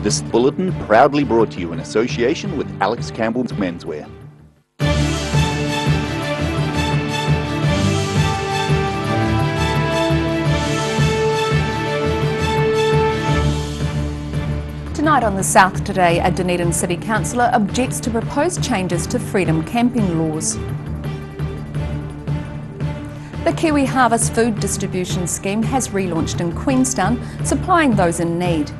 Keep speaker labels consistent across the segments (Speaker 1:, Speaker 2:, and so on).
Speaker 1: This bulletin proudly brought to you in association with Alex Campbell's Menswear.
Speaker 2: Tonight on The South Today, a Dunedin City Councillor objects to proposed changes to freedom camping laws. The Kiwi Harvest food distribution scheme has relaunched in Queenstown, supplying those in need.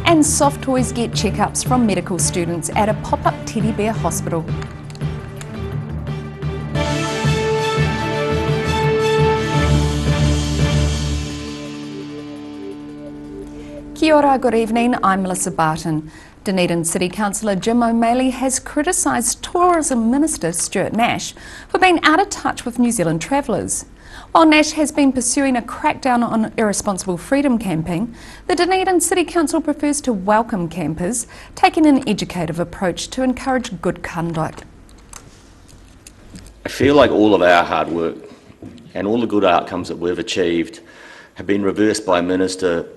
Speaker 2: And soft toys get checkups from medical students at a pop-up teddy bear hospital. Kia ora, good evening, I'm Melissa Barton. Dunedin City Councillor Jim OMalley has criticised Tourism Minister Stuart Nash for being out of touch with New Zealand travellers. While Nash has been pursuing a crackdown on irresponsible freedom camping, the Dunedin City Council prefers to welcome campers, taking an educative approach to encourage good conduct.
Speaker 3: I feel like all of our hard work and all the good outcomes that we've achieved have been reversed by a minister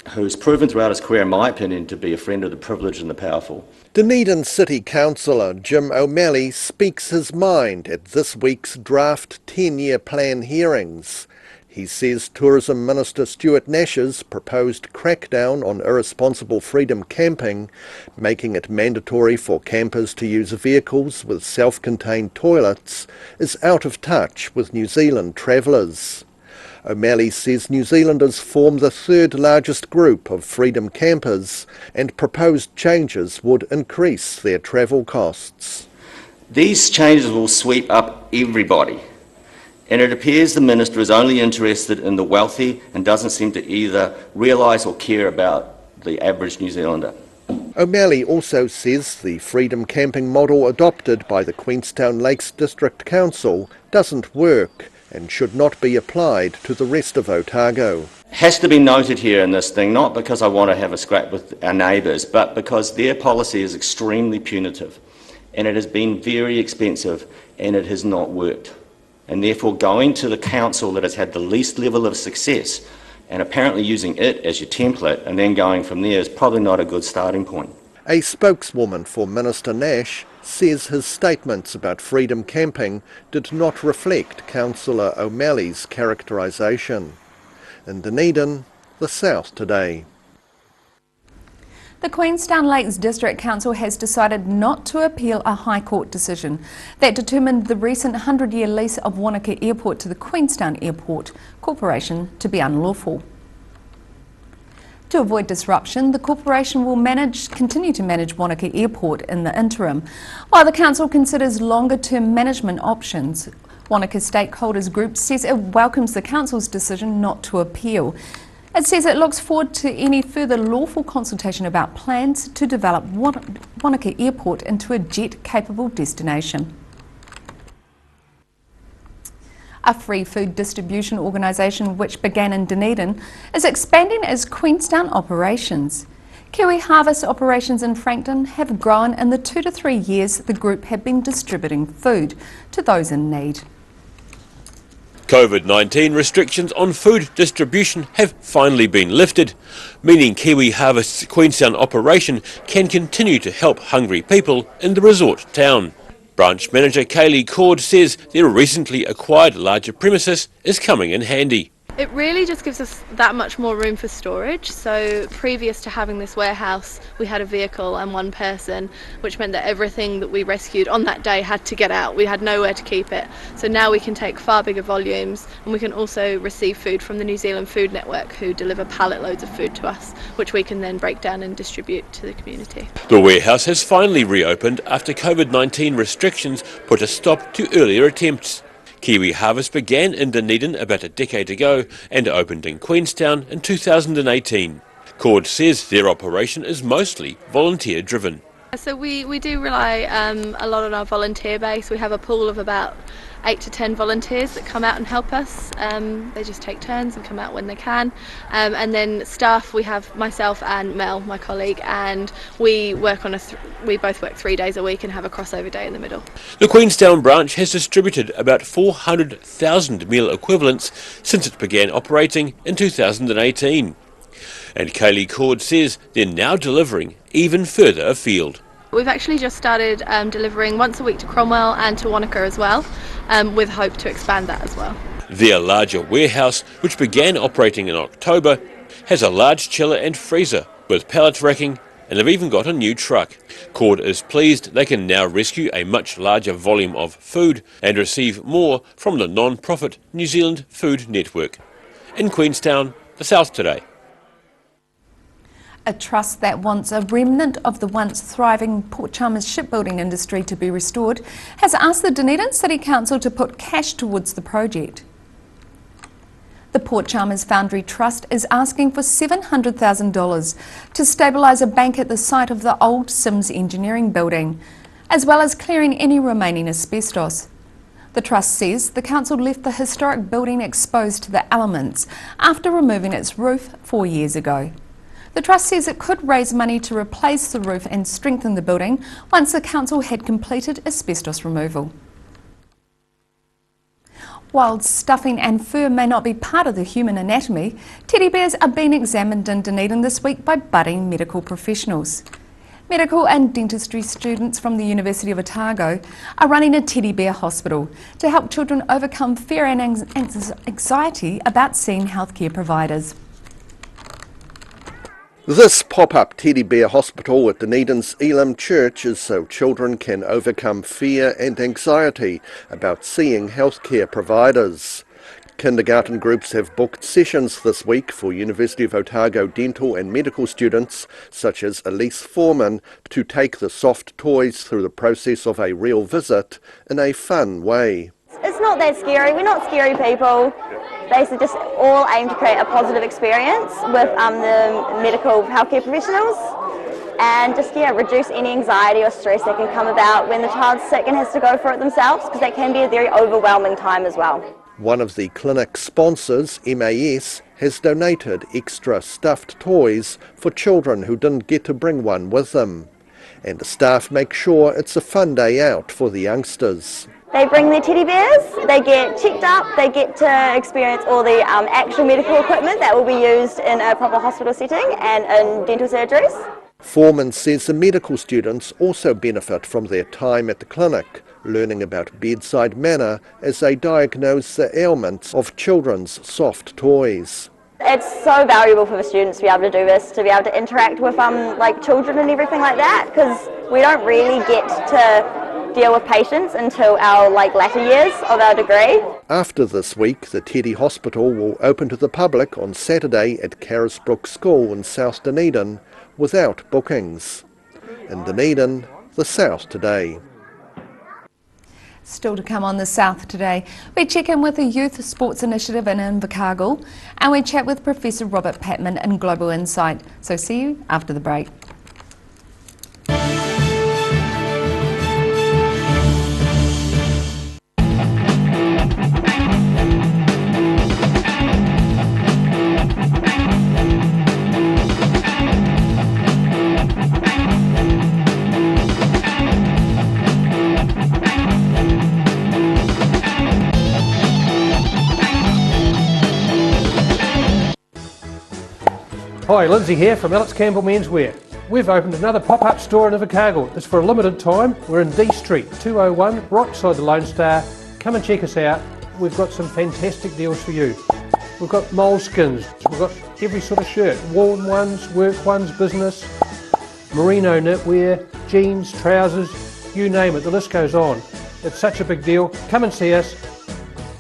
Speaker 3: who's proven throughout his career, in my opinion, to be a friend of the privileged and the powerful.
Speaker 4: Dunedin City Councillor Jim OMalley speaks his mind at this week's draft 10-year plan hearings. He says Tourism Minister Stuart Nash's proposed crackdown on irresponsible freedom camping, making it mandatory for campers to use vehicles with self-contained toilets, is out of touch with New Zealand travellers. OMalley says New Zealanders form the third largest group of freedom campers and proposed changes would increase their travel costs.
Speaker 3: These changes will sweep up everybody, and it appears the minister is only interested in the wealthy and doesn't seem to either realise or care about the average New Zealander.
Speaker 4: OMalley also says the freedom camping model adopted by the Queenstown Lakes District Council doesn't work and should not be applied to the rest of Otago.
Speaker 3: Has to be noted here in this thing, not because I want to have a scrap with our neighbours, but because their policy is extremely punitive and it has been very expensive and it has not worked. And therefore going to the council that has had the least level of success and apparently using it as your template and then going from there is probably not a good starting point.
Speaker 4: A spokeswoman for Minister Nash says his statements about freedom camping did not reflect Councillor OMalley's characterisation. In Dunedin, The South Today.
Speaker 2: The Queenstown Lakes District Council has decided not to appeal a High Court decision that determined the recent 100-year lease of Wanaka Airport to the Queenstown Airport Corporation to be unlawful. To avoid disruption, the corporation will continue to manage Wanaka Airport in the interim, while the council considers longer-term management options. Wanaka Stakeholders Group says it welcomes the council's decision not to appeal. It says it looks forward to any further lawful consultation about plans to develop Wanaka Airport into a jet-capable destination. A free food distribution organisation which began in Dunedin is expanding its Queenstown operations. Kiwi Harvest operations in Frankton have grown in the 2 to 3 years the group have been distributing food to those in need.
Speaker 5: COVID-19 restrictions on food distribution have finally been lifted, meaning Kiwi Harvest's Queenstown operation can continue to help hungry people in the resort town. Branch manager Kaylee Cord says their recently acquired larger premises is coming in handy.
Speaker 6: It really just gives us that much more room for storage. So previous to having this warehouse, we had a vehicle and one person, which meant that everything that we rescued on that day had to get out. We had nowhere to keep it. So now we can take far bigger volumes, and we can also receive food from the New Zealand Food Network, who deliver pallet loads of food to us, which we can then break down and distribute to the community.
Speaker 5: The warehouse has finally reopened after COVID-19 restrictions put a stop to earlier attempts. Kiwi Harvest began in Dunedin about a decade ago and opened in Queenstown in 2018. Cord says their operation is mostly volunteer driven.
Speaker 6: So we do rely a lot on our volunteer base. We have a pool of about 8 to 10 volunteers that come out and help us. They just take turns and come out when they can. And then staff, we have myself and Mel, my colleague, and we work on we both work 3 days a week and have a crossover day in the middle.
Speaker 5: The Queenstown branch has distributed about 400,000 meal equivalents since it began operating in 2018. And Kaylee Cord says they're now delivering even further afield.
Speaker 6: We've actually just started delivering once a week to Cromwell and to Wanaka as well, with hope to expand that as well.
Speaker 5: Their larger warehouse, which began operating in October, has a large chiller and freezer with pallet racking, and they've even got a new truck. Cord is pleased they can now rescue a much larger volume of food and receive more from the non-profit New Zealand Food Network. In Queenstown, the South Today.
Speaker 2: A trust that wants a remnant of the once thriving Port Chalmers shipbuilding industry to be restored has asked the Dunedin City Council to put cash towards the project. The Port Chalmers Foundry Trust is asking for $700,000 to stabilise a bank at the site of the old Sims Engineering building, as well as clearing any remaining asbestos. The Trust says the council left the historic building exposed to the elements after removing its roof 4 years ago. The Trust says it could raise money to replace the roof and strengthen the building once the council had completed asbestos removal. While stuffing and fur may not be part of the human anatomy, teddy bears are being examined in Dunedin this week by budding medical professionals. Medical and dentistry students from the University of Otago are running a teddy bear hospital to help children overcome fear and anxiety about seeing healthcare providers.
Speaker 4: This pop-up teddy bear hospital at Dunedin's Elam Church is so children can overcome fear and anxiety about seeing healthcare providers. Kindergarten groups have booked sessions this week for University of Otago dental and medical students, such as Elise Foreman, to take the soft toys through the process of a real visit in a fun way.
Speaker 7: It's not that scary. We're not scary people. Basically just all aim to create a positive experience with the medical healthcare professionals and just reduce any anxiety or stress that can come about when the child's sick and has to go for it themselves, because that can be a very overwhelming time as well.
Speaker 4: One of the clinic sponsors, MAS, has donated extra stuffed toys for children who didn't get to bring one with them. And the staff make sure it's a fun day out for the youngsters.
Speaker 7: They bring their teddy bears, they get checked up, they get to experience all the actual medical equipment that will be used in a proper hospital setting and in dental surgeries.
Speaker 4: Foreman says the medical students also benefit from their time at the clinic, learning about bedside manner as they diagnose the ailments of children's soft toys.
Speaker 7: It's so valuable for the students to be able to do this, to be able to interact with like children and everything like that, because we don't really get to deal with patients until our latter years of our degree.
Speaker 4: After this week, the Teddy Hospital will open to the public on Saturday at Carisbrook School in South Dunedin without bookings. In Dunedin, the South Today.
Speaker 2: Still to come on the South Today, we check in with the Youth Sports Initiative in Invercargill and we chat with Professor Robert Patman in Global Insight. So see you after the break.
Speaker 8: Hi, Lindsay here from Alex Campbell Menswear. We've opened another pop-up store in Invercargill. It's for a limited time. We're in D Street, 201, right beside the Lone Star. Come and check us out. We've got some fantastic deals for you. We've got moleskins, we've got every sort of shirt, worn ones, work ones, business, merino knitwear, jeans, trousers, you name it, the list goes on. It's such a big deal. Come and see us.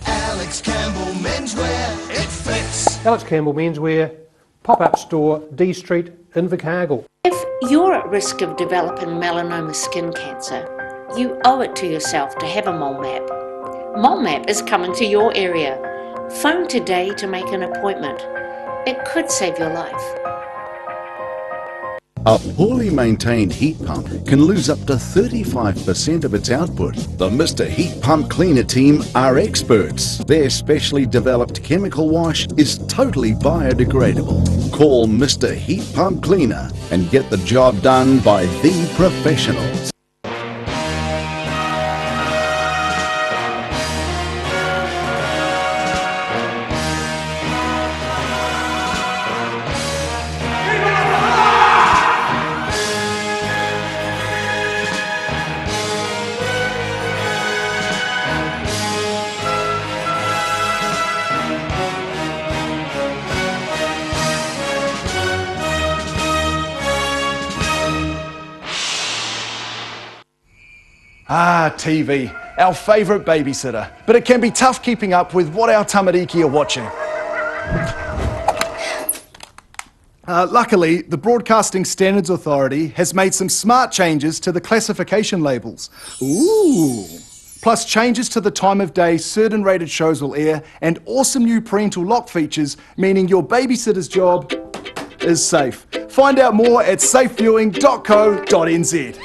Speaker 9: Alex Campbell Menswear, it fits.
Speaker 8: Alex Campbell Menswear, pop-up store, D Street, Invercargill.
Speaker 10: If you're at risk of developing melanoma skin cancer, you owe it to yourself to have a mole map. Mole map is coming to your area. Phone today to make an appointment. It could save your life.
Speaker 11: A poorly maintained heat pump can lose up to 35% of its output. The Mr. Heat Pump Cleaner team are experts. Their specially developed chemical wash is totally biodegradable. Call Mr. Heat Pump Cleaner and get the job done by the professionals.
Speaker 12: Ah, TV, our favourite babysitter. But it can be tough keeping up with what our tamariki are watching. Luckily, the Broadcasting Standards Authority has made some smart changes to the classification labels. Ooh! Plus changes to the time of day certain rated shows will air, and awesome new parental lock features, meaning your babysitter's job is safe. Find out more at safeviewing.co.nz.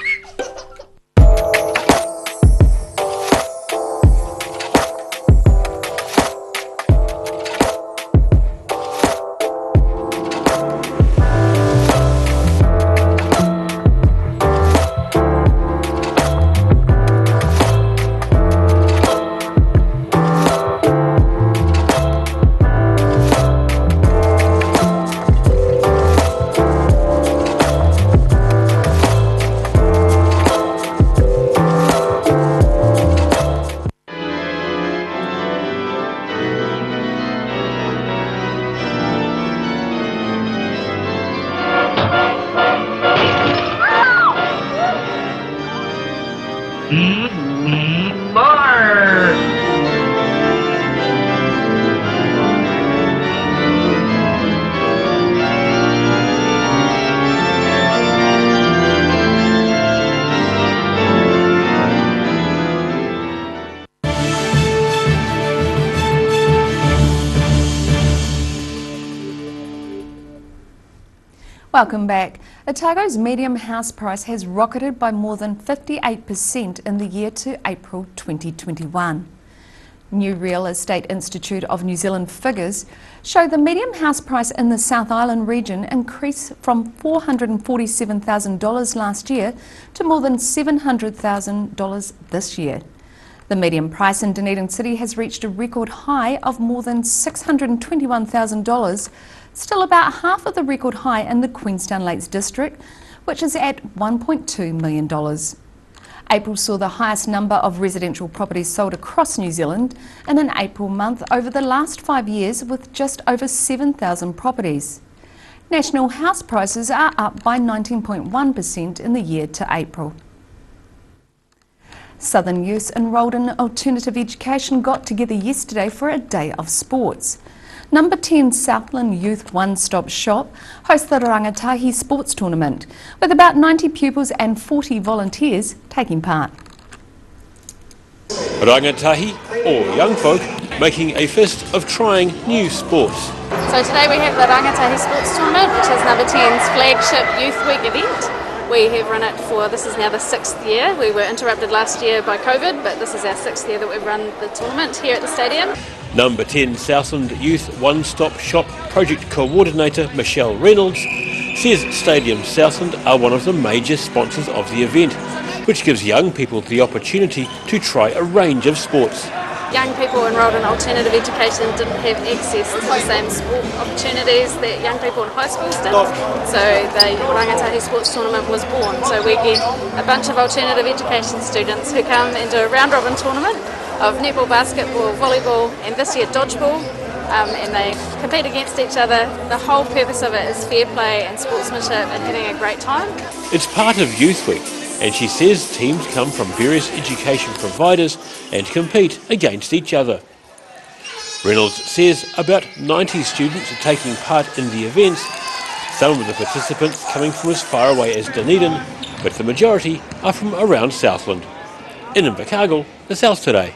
Speaker 2: Welcome back. Otago's medium house price has rocketed by more than 58% in the year to April 2021. New Real Estate Institute of New Zealand figures show the medium house price in the South Island region increased from $447,000 last year to more than $700,000 this year. The median price in Dunedin City has reached a record high of more than $621,000, still about half of the record high in the Queenstown Lakes district, which is at $1.2 million. April saw the highest number of residential properties sold across New Zealand in an April month over the last 5 years, with just over 7,000 properties. National house prices are up by 19.1% in the year to April. Southern youths enrolled in alternative education got together yesterday for a day of sports. Number 10 Southland Youth One Stop Shop hosts the Rangatahi Sports Tournament, with about 90 pupils and 40 volunteers taking part.
Speaker 5: Rangatahi, or young folk, making a fist of trying new sports.
Speaker 13: So today we have the Rangatahi Sports Tournament, which is Number 10's flagship Youth Week event. We have run it for, this is now the 6th year. We were interrupted last year by COVID, but this is our 6th year that we've run the tournament here at the stadium.
Speaker 5: Number 10 Southland Youth One Stop Shop Project Coordinator Michelle Reynolds says Stadium Southland are one of the major sponsors of the event, which gives young people the opportunity to try a range of sports.
Speaker 13: Young people enrolled in alternative education didn't have access to the same sport opportunities that young people in high schools did. So the Rangatahi Sports Tournament was born. So we get a bunch of alternative education students who come and do a round robin tournament of netball, basketball, volleyball, and this year dodgeball, and they compete against each other. The whole purpose of it is fair play and sportsmanship and having a great time.
Speaker 5: It's part of Youth Week, and she says teams come from various education providers and compete against each other. Reynolds says about 90 students are taking part in the events, some of the participants coming from as far away as Dunedin, but the majority are from around Southland. In Invercargill, the South Today.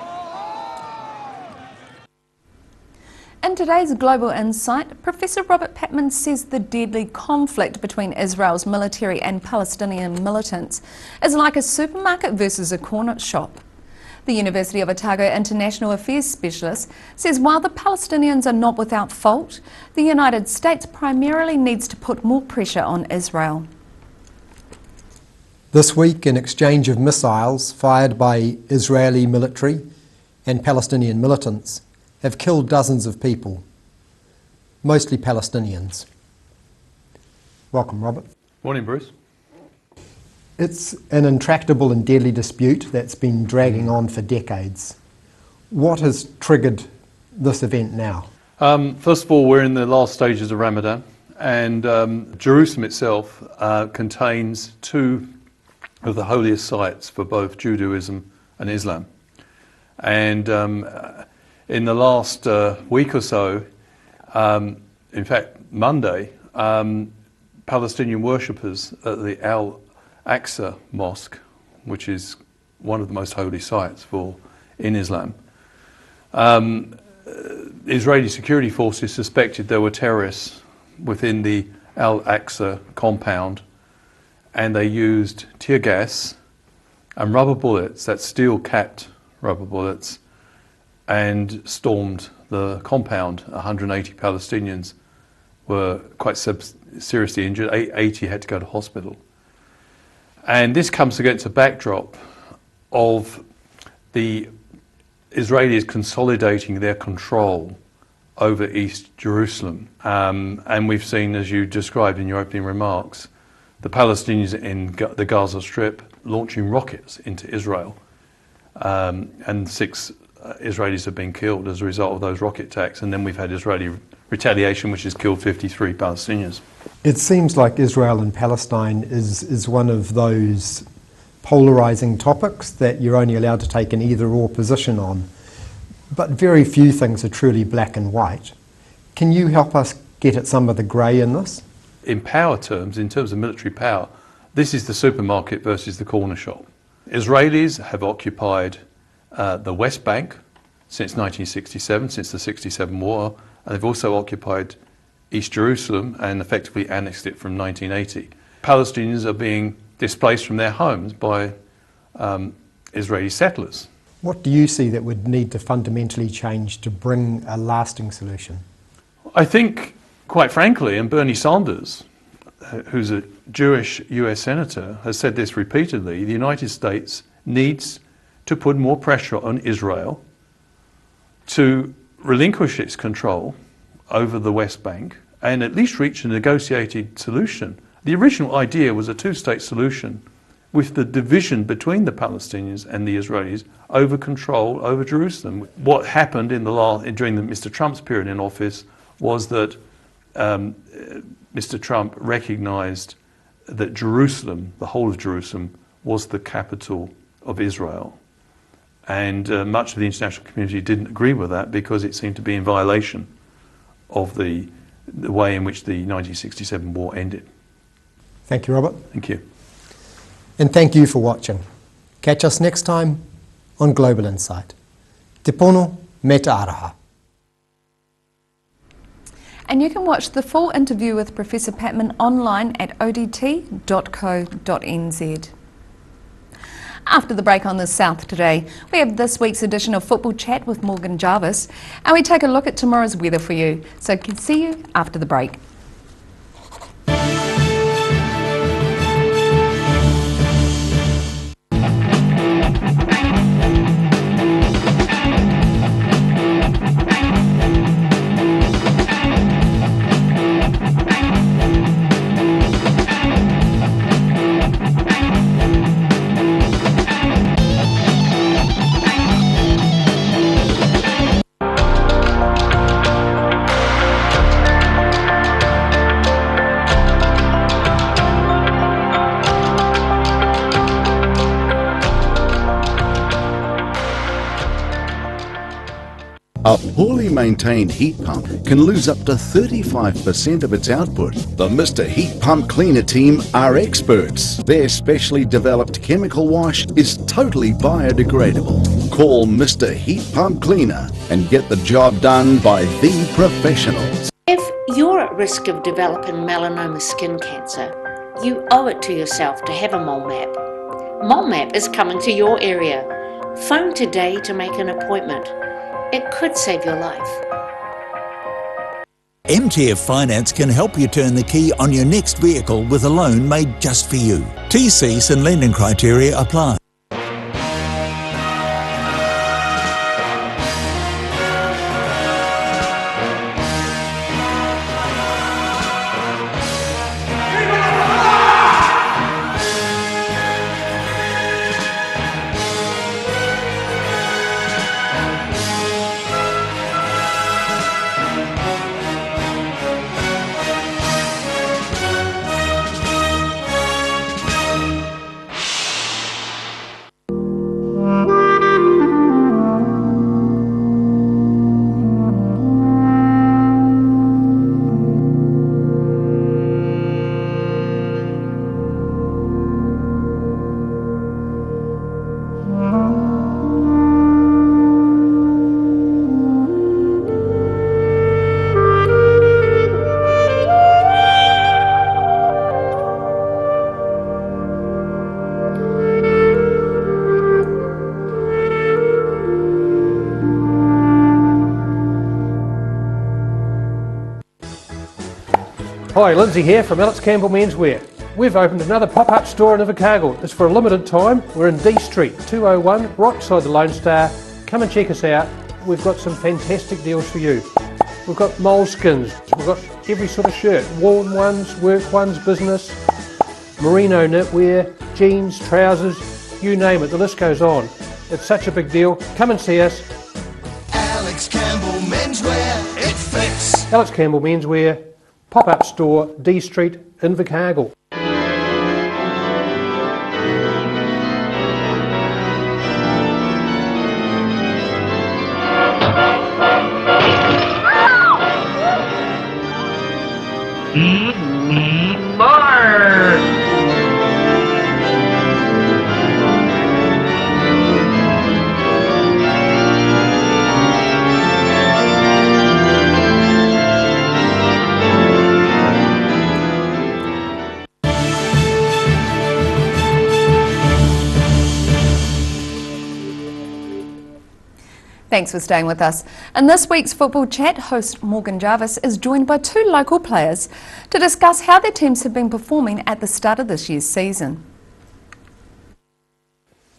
Speaker 2: In today's Global Insight, Professor Robert Patman says the deadly conflict between Israel's military and Palestinian militants is like a supermarket versus a corner shop. The University of Otago International Affairs specialist says while the Palestinians are not without fault, the United States primarily needs to put more pressure on Israel.
Speaker 14: This week, an exchange of missiles fired by Israeli military and Palestinian militants have killed dozens of people, mostly Palestinians. Welcome, Robert.
Speaker 15: Morning, Bruce.
Speaker 14: It's an intractable and deadly dispute that's been dragging on for decades. What has triggered this event now?
Speaker 15: First of all, we're in the last stages of Ramadan, and Jerusalem itself contains two of the holiest sites for both Judaism and Islam. And in the last week or so, in fact Monday, Palestinian worshippers at the Al-Aqsa Mosque, which is one of the most holy sites in Islam, Israeli security forces suspected there were terrorists within the Al-Aqsa compound, and they used tear gas and rubber bullets, that's steel-capped rubber bullets, and stormed the compound. 180 Palestinians were quite seriously injured. 80 had to go to hospital. And this comes against a backdrop of the Israelis consolidating their control over East Jerusalem. And we've seen, as you described in your opening remarks, the Palestinians in the Gaza Strip launching rockets into Israel. And 6 Israelis have been killed as a result of those rocket attacks. And then we've had Israeli retaliation, which has killed 53 Palestinians.
Speaker 14: It seems like Israel and Palestine is one of those polarising topics that you're only allowed to take an either-or position on. But very few things are truly black and white. Can you help us get at some of the grey in this?
Speaker 15: In power terms, in terms of military power, this is the supermarket versus the corner shop. Israelis have occupied the West Bank since 1967, since the 67 war, and they've also occupied East Jerusalem and effectively annexed it from 1980. Palestinians are being displaced from their homes by Israeli settlers.
Speaker 14: What do you see that would need to fundamentally change to bring a lasting solution?
Speaker 15: I think, quite frankly, and Bernie Sanders, who's a Jewish US senator, has said this repeatedly, the United States needs to put more pressure on Israel to relinquish its control over the West Bank and at least reach a negotiated solution. The original idea was a two-state solution with the division between the Palestinians and the Israelis over control over Jerusalem. What happened during Mr. Trump's period in office was that Mr. Trump recognized that Jerusalem, the whole of Jerusalem, was the capital of Israel. And much of the international community didn't agree with that because it seemed to be in violation of the way in which the 1967 war ended.
Speaker 14: Thank you, Robert.
Speaker 15: Thank you.
Speaker 14: And thank you for watching. Catch us next time on Global Insight. Te pono me te araha.
Speaker 2: And you can watch the full interview with Professor Patman online at odt.co.nz. After the break on the South Today, we have this week's edition of Football Chat with Morgan Jarvis, and we take a look at tomorrow's weather for you. So see you after the break.
Speaker 11: A poorly maintained heat pump can lose up to 35% of its output. The Mr. Heat Pump Cleaner team are experts. Their specially developed chemical wash is totally biodegradable. Call Mr. Heat Pump Cleaner and get the job done by the professionals.
Speaker 10: If you're at risk of developing melanoma skin cancer, you owe it to yourself to have a mole map. Mole map is coming to your area. Phone today to make an appointment. It could save your life.
Speaker 16: MTF Finance can help you turn the key on your next vehicle with a loan made just for you. TCs and lending criteria apply.
Speaker 8: Hi, Lindsay here from Alex Campbell Menswear. We've opened another pop-up store in Invercargill. It's for a limited time. We're in D Street, 201, right beside the Lone Star. Come and check us out. We've got some fantastic deals for you. We've got moleskins, we've got every sort of shirt, warm ones, work ones, business, merino knitwear, jeans, trousers, you name it, the list goes on. It's such a big deal. Come and see us.
Speaker 9: Alex Campbell Menswear, it fits.
Speaker 8: Alex Campbell Menswear, pop-up store, D Street, Invercargill.
Speaker 2: Thanks for staying with us. In this week's Football Chat, host Morgan Jarvis is joined by two local players to discuss how their teams have been performing at the start of this year's season.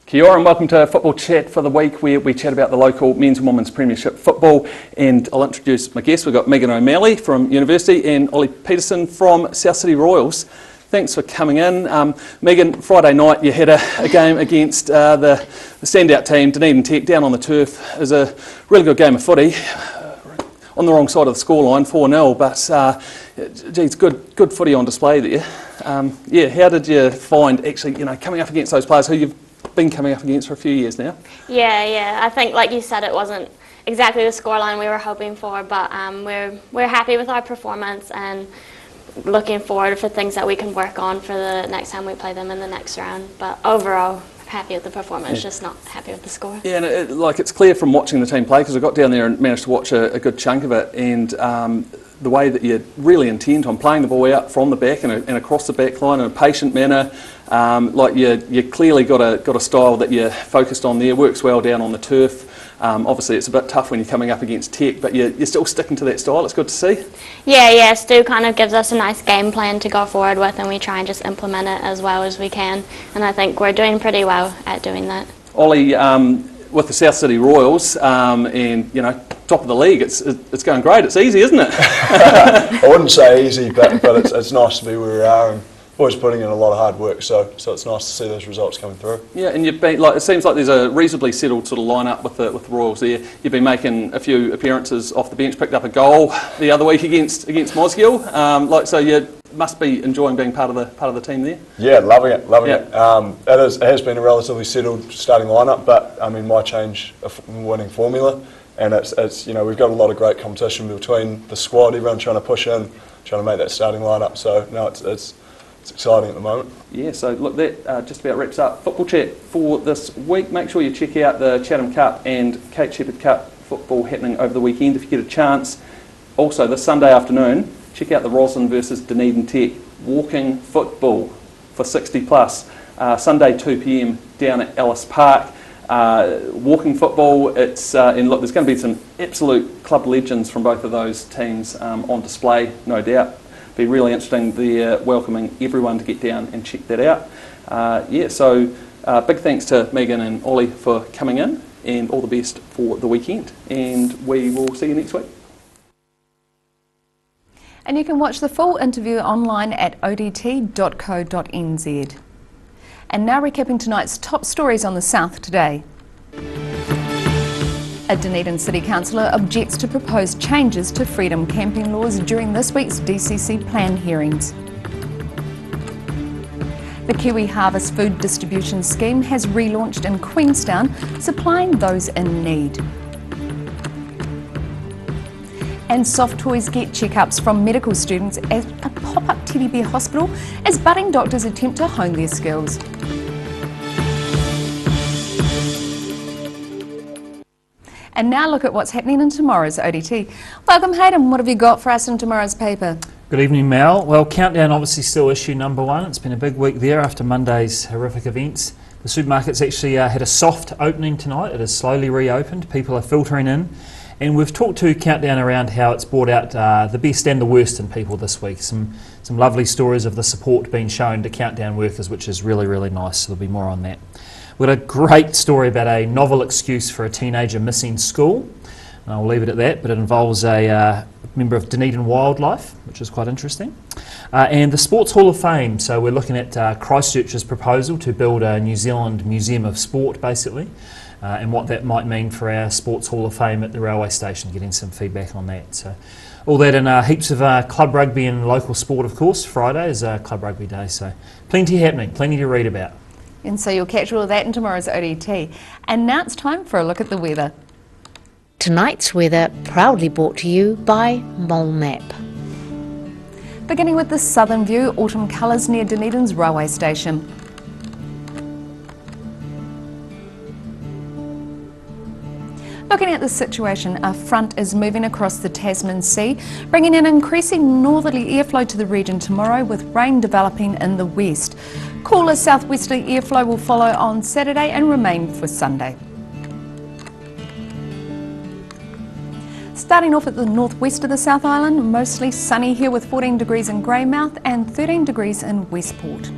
Speaker 17: Kia ora and welcome to Football Chat for the week, where we chat about the local men's and women's premiership football. And I'll introduce my guests. We've got Megan OMalley from University and Ollie Peterson from South City Royals. Thanks for coming in. Megan, Friday night you had a game against the standout team, Dunedin Tech, down on the turf. It was a really good game of footy. On the wrong side of the scoreline, 4-0, but geez, good footy on display there. How did you find actually, coming up against those players who you've been coming up against for a few years now?
Speaker 18: Yeah. I think, like you said, it wasn't exactly the scoreline we were hoping for, but we're happy with our performance and looking forward for things that we can work on for the next time we play them in the next round. But overall, happy with the performance, just not happy with the score.
Speaker 17: Yeah, and it's clear from watching the team play, because I got down there and managed to watch a good chunk of it, and the way that you really intend on playing the ball out from the back and across the back line in a patient manner. You clearly got a style that you're focused on there, works well down on the turf. Obviously it's a bit tough when you're coming up against Tech, but you're still sticking to that style. It's good to see.
Speaker 18: Yeah, Stu kind of gives us a nice game plan to go forward with, and we try and just implement it as well as we can, and I think we're doing pretty well at doing that.
Speaker 17: Ollie, with the South City Royals, and top of the league, it's going great. It's easy, isn't it?
Speaker 19: I wouldn't say easy, but it's nice to be where we are, and always putting in a lot of hard work, so it's nice to see those results coming through. Yeah,
Speaker 17: and you've been it seems like there's a reasonably settled sort of line-up with the Royals there. You've been making a few appearances off the bench, picked up a goal the other week against Mosgiel. So you must be enjoying being part of the team there.
Speaker 19: Yeah, loving it. It has been a relatively settled starting lineup, but I mean, my change a winning formula, and it's we've got a lot of great competition between the squad. Everyone trying to push in, trying to make that starting lineup. So no, it's exciting at the moment.
Speaker 17: Yeah, so look, that just about wraps up Football Chat for this week. Make sure you check out the Chatham Cup and Kate Shepherd Cup football happening over the weekend if you get a chance. Also, this Sunday afternoon, check out the Roslyn versus Dunedin Tech walking football for 60 plus. Sunday 2 p.m. down at Ellis Park. Walking football, and look, there's going to be some absolute club legends from both of those teams on display, no doubt. Be really interesting. They're welcoming everyone to get down and check that out. So big thanks to Megan and Ollie for coming in, and all the best for the weekend. And we will see you next week.
Speaker 2: And you can watch the full interview online at odt.co.nz. And now recapping tonight's top stories on the South today. A Dunedin City Councillor objects to proposed changes to freedom camping laws during this week's DCC plan hearings. The Kiwi Harvest food distribution scheme has relaunched in Queenstown, supplying those in need. And soft toys get checkups from medical students at a pop-up teddy bear hospital as budding doctors attempt to hone their skills. And now look at what's happening in tomorrow's ODT. Welcome Hayden, what have you got for us in tomorrow's paper?
Speaker 20: Good evening Mel. Well, Countdown obviously still issue number one. It's been a big week there after Monday's horrific events. The supermarket's actually had a soft opening tonight. It has slowly reopened. People are filtering in. And we've talked to Countdown around how it's brought out the best and the worst in people this week. Some some lovely stories of the support being shown to countdown workers, which is really, really nice. So there'll be more on that. We've got a great story about a novel excuse for a teenager missing school. And I'll leave it at that, but it involves a member of Dunedin Wildlife, which is quite interesting. And the Sports Hall of Fame. So we're looking at Christchurch's proposal to build a New Zealand Museum of Sport, basically, and what that might mean for our Sports Hall of Fame at the railway station, getting some feedback on that. So all that and heaps of club rugby and local sport, of course. Friday is Club Rugby Day, so plenty happening, plenty to read about.
Speaker 2: And so you'll catch all of that in tomorrow's ODT. And now it's time for a look at the weather.
Speaker 10: Tonight's weather proudly brought to you by OMalley.
Speaker 2: Beginning with the southern view, autumn colours near Dunedin's railway station. Looking at the situation, a front is moving across the Tasman Sea, bringing an increasing northerly airflow to the region tomorrow with rain developing in the west. Cooler southwesterly airflow will follow on Saturday and remain for Sunday. Starting off at the northwest of the South Island, mostly sunny here with 14 degrees in Greymouth and 13 degrees in Westport.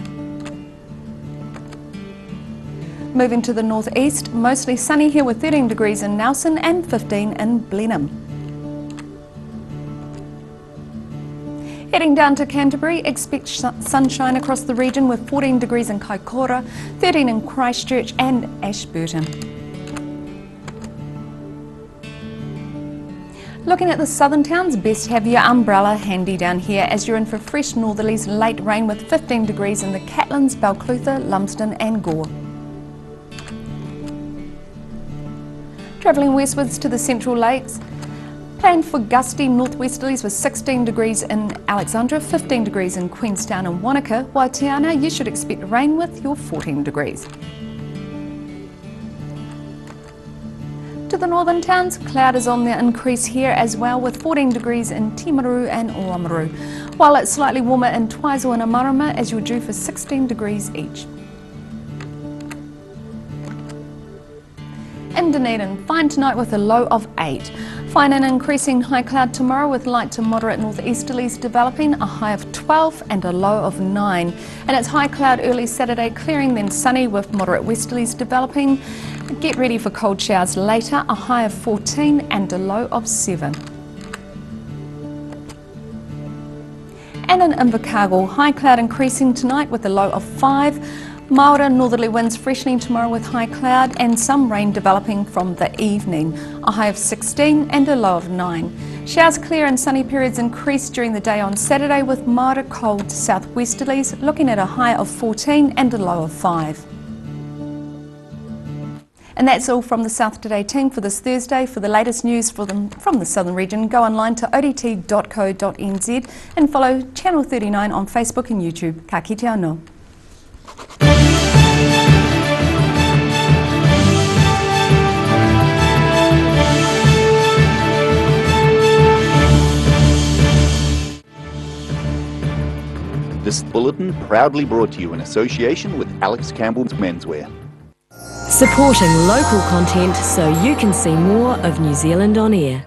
Speaker 2: Moving to the northeast, mostly sunny here with 13 degrees in Nelson and 15 in Blenheim. Heading down to Canterbury, expect sunshine across the region with 14 degrees in Kaikoura, 13 in Christchurch and Ashburton. Looking at the southern towns, best have your umbrella handy down here as you're in for fresh northerlies, late rain with 15 degrees in the Catlins, Balclutha, Lumsden and Gore. Travelling westwards to the Central Lakes, planned for gusty northwesterlies with 16 degrees in Alexandra, 15 degrees in Queenstown and Wanaka. Waitiana, you should expect rain with your 14 degrees. To the northern towns, cloud is on the increase here as well with 14 degrees in Timaru and Oamaru, while it's slightly warmer in Twizel and Amarama as you're due for 16 degrees each. In Dunedin, fine tonight with a low of 8. Fine and increasing high cloud tomorrow with light to moderate northeasterlies developing, a high of 12 and a low of 9. And it's high cloud early Saturday, clearing then sunny with moderate westerlies developing. Get ready for cold showers later, a high of 14 and a low of 7. And in Invercargill, high cloud increasing tonight with a low of 5. Milder northerly winds freshening tomorrow with high cloud and some rain developing from the evening, a high of 16 and a low of 9. Showers clear and sunny periods increase during the day on Saturday with milder cold southwesterlies, looking at a high of 14 and a low of 5. And that's all from the South Today team for this Thursday. For the latest news from the southern region, go online to odt.co.nz and follow Channel 39 on Facebook and YouTube. Ka kite anō.
Speaker 1: This bulletin proudly brought to you in association with Alex Campbell's Menswear.
Speaker 21: Supporting local content so you can see more of New Zealand on air.